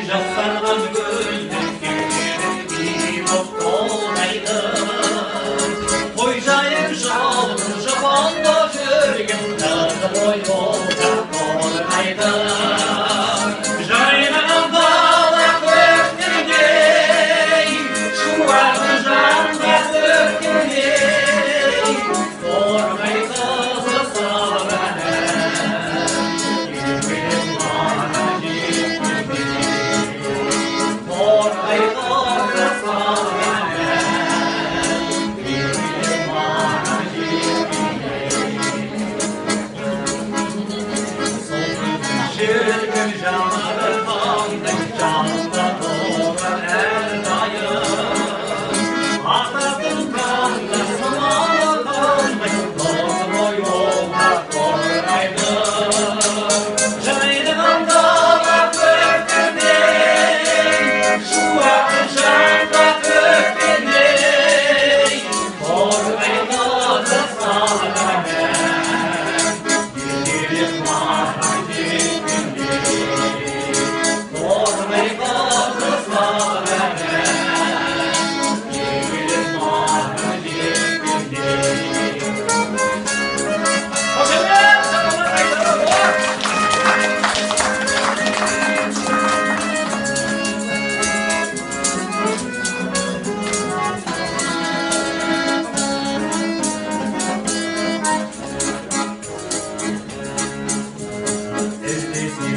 Жасарған гүлдің күйі боп толмайды. Той жайып жалғыз жапанда жүрген тазы бой болса толмайды. Жайнаған дала көктемдей, шуағы жанға төккендей, толмай қызы салған жүргін жанары қандай жанында толған әрдайым. Ататын қанда сымалы қандай толы бой олға қорғайды. Жайнаған дала көктемдей, шуағы жанға төккендей, қорғайды жасалған Іздесін